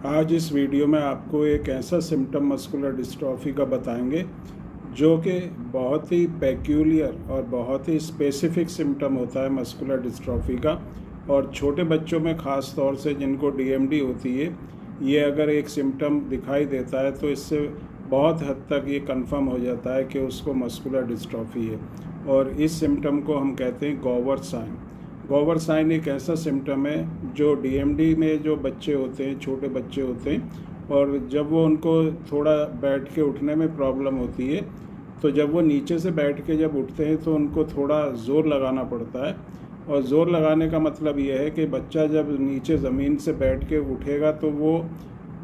आज इस वीडियो में आपको एक ऐसा सिम्टम मस्कुलर डिस्ट्रॉफी का बताएंगे जो कि बहुत ही पेक्यूलियर और बहुत ही स्पेसिफिक सिम्टम होता है मस्कुलर डिस्ट्रॉफी का। और छोटे बच्चों में ख़ास तौर से जिनको डीएमडी होती है, ये अगर एक सिम्टम दिखाई देता है तो इससे बहुत हद तक ये कंफर्म हो जाता है कि उसको मस्कुलर डिस्ट्रॉफी है। और इस सिम्टम को हम कहते हैं गॉवर साइन। गॉवर साइन एक ऐसा सिम्टम है जो डीएमडी में जो बच्चे होते हैं, छोटे बच्चे होते हैं, और जब वो उनको थोड़ा बैठ के उठने में प्रॉब्लम होती है, तो जब वो नीचे से बैठ के जब उठते हैं तो उनको थोड़ा ज़ोर लगाना पड़ता है। और ज़ोर लगाने का मतलब ये है कि बच्चा जब नीचे ज़मीन से बैठ के उठेगा तो वो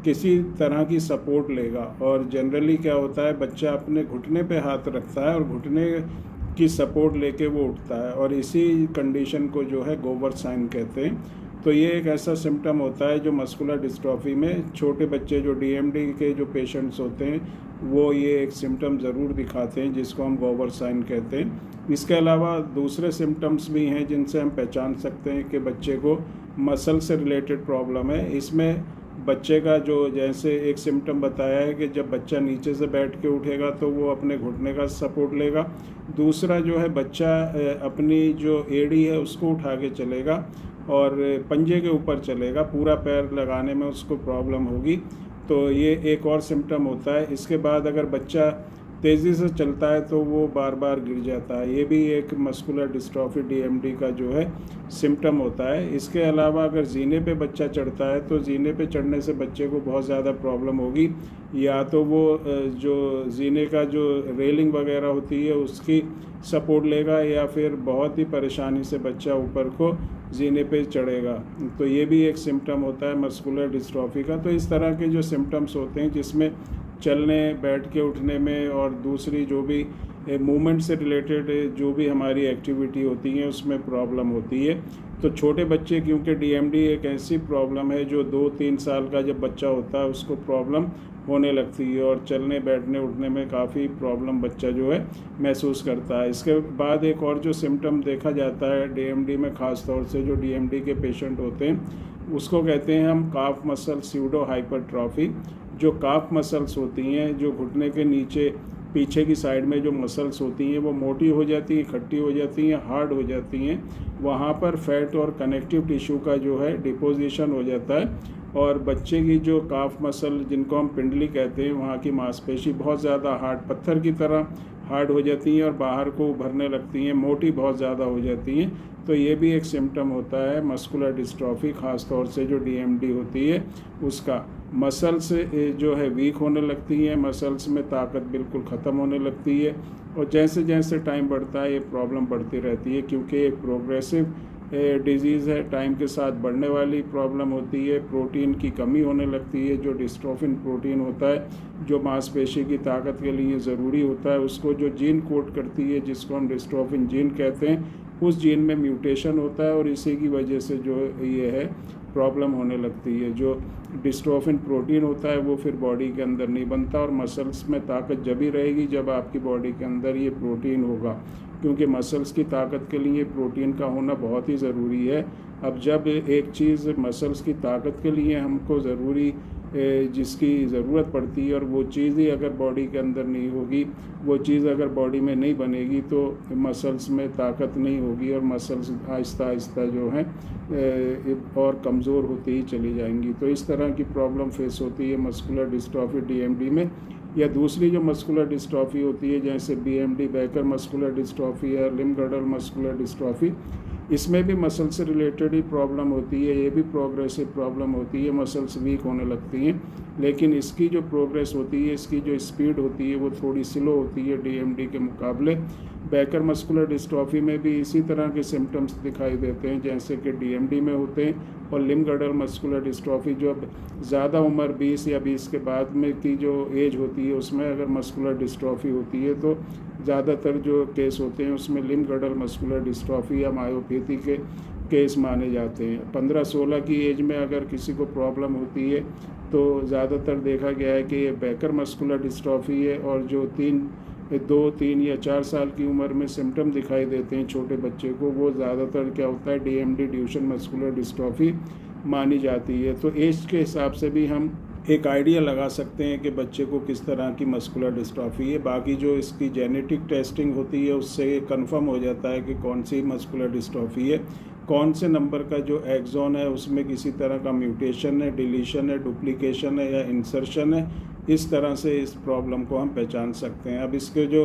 किसी तरह की सपोर्ट लेगा। और जनरली क्या होता है, बच्चा अपने घुटने पे हाथ रखता है और घुटने की सपोर्ट लेके वो उठता है, और इसी कंडीशन को जो है गोवर साइन कहते हैं। तो ये एक ऐसा सिम्टम होता है जो मस्कुलर डिस्ट्रॉफी में छोटे बच्चे जो डीएमडी के जो पेशेंट्स होते हैं वो ये एक सिम्टम ज़रूर दिखाते हैं, जिसको हम गोवर साइन कहते हैं। इसके अलावा दूसरे सिम्टम्स भी हैं जिनसे हम पहचान सकते हैं कि बच्चे को मसल से रिलेटेड प्रॉब्लम है। इसमें बच्चे का जो जैसे एक सिम्टम बताया है कि जब बच्चा नीचे से बैठ के उठेगा तो वो अपने घुटने का सपोर्ट लेगा। दूसरा जो है, बच्चा अपनी जो एड़ी है उसको उठा के चलेगा और पंजे के ऊपर चलेगा, पूरा पैर लगाने में उसको प्रॉब्लम होगी। तो ये एक और सिम्टम होता है। इसके बाद अगर बच्चा तेज़ी से चलता है तो वो बार बार गिर जाता है, ये भी एक मस्कुलर डिस्ट्रॉफी डीएमडी का जो है सिम्टम होता है। इसके अलावा अगर जीने पे बच्चा चढ़ता है तो जीने पे चढ़ने से बच्चे को बहुत ज़्यादा प्रॉब्लम होगी। या तो वो जो जीने का जो रेलिंग वगैरह होती है उसकी सपोर्ट लेगा, या फिर बहुत ही परेशानी से बच्चा ऊपर को जीने पे चढ़ेगा। तो ये भी एक सिम्टम होता है मस्कुलर डिस्ट्रॉफी का। तो इस तरह के जो सिम्टम्स होते हैं जिसमें चलने, बैठ के उठने में और दूसरी जो भी मूवमेंट से रिलेटेड जो भी हमारी एक्टिविटी होती है उसमें प्रॉब्लम होती है। तो छोटे बच्चे, क्योंकि डीएमडी एक ऐसी प्रॉब्लम है जो 2-3 साल का जब बच्चा होता है उसको प्रॉब्लम होने लगती है, और चलने, बैठने, उठने में काफ़ी प्रॉब्लम बच्चा जो है महसूस करता है। इसके बाद एक और जो सिम्टम देखा जाता है डीएमडी में, ख़ास तौर से जो डीएमडी के पेशेंट होते हैं, उसको कहते हैं हम काफ मसल स्यूडो हाइपरट्रॉफी। जो काफ मसल्स होती हैं, जो घुटने के नीचे पीछे की साइड में जो मसल्स होती हैं वो मोटी हो जाती हैं, खट्टी हो जाती हैं, हार्ड हो जाती हैं। वहाँ पर फैट और कनेक्टिव टिश्यू का जो है डिपोजिशन हो जाता है, और बच्चे की जो काफ मसल, जिनको हम पिंडली कहते हैं, वहाँ की मांसपेशी बहुत ज़्यादा हार्ड, पत्थर की तरह हार्ड हो जाती हैं और बाहर को उभरने लगती हैं, मोटी बहुत ज़्यादा हो जाती हैं। तो ये भी एक सिम्टम होता है मस्कुलर डिस्ट्रॉफी, ख़ास तौर से जो डीएमडी होती है उसका। मसल्स जो है वीक होने लगती हैं, मसल्स में ताकत बिल्कुल ख़त्म होने लगती है, और जैसे जैसे टाइम बढ़ता है ये प्रॉब्लम बढ़ती रहती है, क्योंकि एक प्रोग्रेसिव डिजीज़ है, टाइम के साथ बढ़ने वाली प्रॉब्लम होती है। प्रोटीन की कमी होने लगती है, जो डिस्ट्रोफिन प्रोटीन होता है, जो मांसपेशी की ताकत के लिए ज़रूरी होता है, उसको जो जीन कोड करती है, जिसको हम डिस्ट्रोफिन जीन कहते हैं, उस जीन में म्यूटेशन होता है, और इसी की वजह से जो ये है प्रॉब्लम होने लगती है। जो डिस्ट्रोफिन प्रोटीन होता है वो फिर बॉडी के अंदर नहीं बनता, और मसल्स में ताकत जब ही रहेगी जब आपकी बॉडी के अंदर ये प्रोटीन होगा, क्योंकि मसल्स की ताकत के लिए प्रोटीन का होना बहुत ही ज़रूरी है। अब जब एक चीज़ मसल्स की ताकत के लिए हमको ज़रूरी जिसकी ज़रूरत पड़ती है, और वो चीज़ ही अगर बॉडी के अंदर नहीं होगी, वो चीज़ अगर बॉडी में नहीं बनेगी तो मसल्स में ताकत नहीं होगी, और मसल्स आहिस्ता आहिस्ता जो है और कमज़ोर होती ही चली जाएंगी। तो इस तरह की प्रॉब्लम फेस होती है मस्कुलर डिस्ट्रॉफी डीएमडी में। या दूसरी जो मस्कुलर डिस्ट्रॉफी होती है, जैसे बीएमडी, बैकर मस्कुलर डिस्ट्रॉफी या लिम्ब-गर्डल मस्कुलर डिस्ट्रॉफी, इसमें भी मसल से रिलेटेड ही प्रॉब्लम होती है। ये भी प्रोग्रेसिव प्रॉब्लम होती है, मसल्स वीक होने लगती हैं, लेकिन इसकी जो प्रोग्रेस होती है, इसकी जो स्पीड होती है वो थोड़ी स्लो होती है डीएमडी के मुकाबले। बैकर मस्कुलर डिस्ट्रॉफी में भी इसी तरह के सिम्टम्स दिखाई देते हैं जैसे कि डीएमडी में होते हैं। और लिम्ब-गर्डल मस्कुलर डिस्ट्रॉफी, जो अब ज़्यादा उम्र 20 या 20 के बाद में की जो एज होती है उसमें अगर मस्कुलर डिस्ट्रॉफी होती है तो ज़्यादातर जो केस होते हैं उसमें लिम्ब-गर्डल मस्कुलर डिस्ट्रॉफी या मायोपैथी के केस माने जाते हैं। 15-16 की एज में अगर किसी को प्रॉब्लम होती है तो ज़्यादातर देखा गया है कि ये बैकर मस्कुलर डिस्ट्रॉफी है, और जो 2, 3 या 4 साल की उम्र में सिम्टम दिखाई देते हैं छोटे बच्चे को, वो ज़्यादातर क्या होता है डीएमडी ड्यूशन मस्कुलर डिस्ट्रॉफी मानी जाती है। तो एज के हिसाब से भी हम एक आइडिया लगा सकते हैं कि बच्चे को किस तरह की मस्कुलर डिस्ट्रॉफी है। बाकी जो इसकी जेनेटिक टेस्टिंग होती है उससे कंफर्म हो जाता है कि कौन सी मस्कुलर डिस्ट्रॉफी है, कौन से नंबर का जो एक्सॉन है उसमें किसी तरह का म्यूटेशन है, डिलीशन है, डुप्लीकेशन है या इंसर्शन है। इस तरह से इस प्रॉब्लम को हम पहचान सकते हैं। अब इसके जो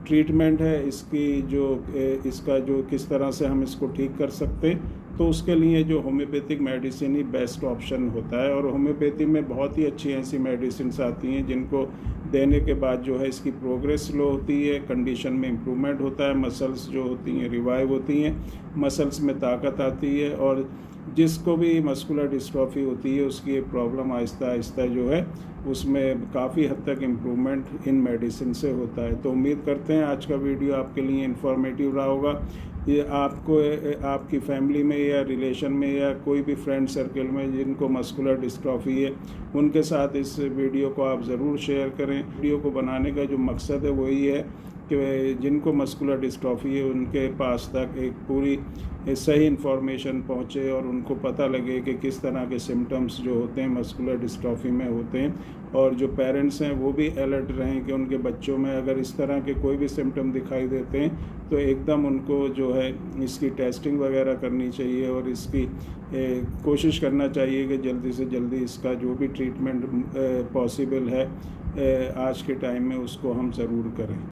ट्रीटमेंट है, इसका जो किस तरह से हम इसको ठीक कर सकते हैं, तो उसके लिए जो होम्योपैथिक मेडिसिन ही बेस्ट ऑप्शन होता है। और होम्योपैथी में बहुत ही अच्छी ऐसी मेडिसिन आती हैं जिनको देने के बाद जो है इसकी प्रोग्रेस स्लो होती है, कंडीशन में इम्प्रूवमेंट होता है, मसल्स जो होती हैं रिवाइव होती हैं, मसल्स में ताकत आती है, और जिसको भी मस्कुलर डिस्ट्रॉफी होती है उसकी ये प्रॉब्लम आहिस्ता आहिस्ता जो है उसमें काफ़ी हद तक इम्प्रूवमेंट इन मेडिसिन से होता है। तो उम्मीद करते हैं आज का वीडियो आपके लिए इन्फॉर्मेटिव रहा होगा। ये आपको आपकी फैमिली में या रिलेशन में या कोई भी फ्रेंड सर्कल में जिनको मस्कुलर डिस्ट्रॉफी है उनके साथ इस वीडियो को आप ज़रूर शेयर करें। वीडियो को बनाने का जो मकसद है वही है कि जिनको मस्कुलर डिस्ट्रॉफी है उनके पास तक एक पूरी सही इन्फॉर्मेशन पहुँचे और उनको पता लगे कि किस तरह के सिम्टम्स जो होते हैं मस्कुलर डिस्ट्रॉफी में होते हैं, और जो पेरेंट्स हैं वो भी अलर्ट रहें कि उनके बच्चों में अगर इस तरह के कोई भी सिम्टम दिखाई देते हैं तो एकदम उनको जो है इसकी टेस्टिंग वगैरह करनी चाहिए और इसकी कोशिश करना चाहिए कि जल्दी से जल्दी इसका जो भी ट्रीटमेंट पॉसिबल है आज के टाइम में उसको हम ज़रूर करें।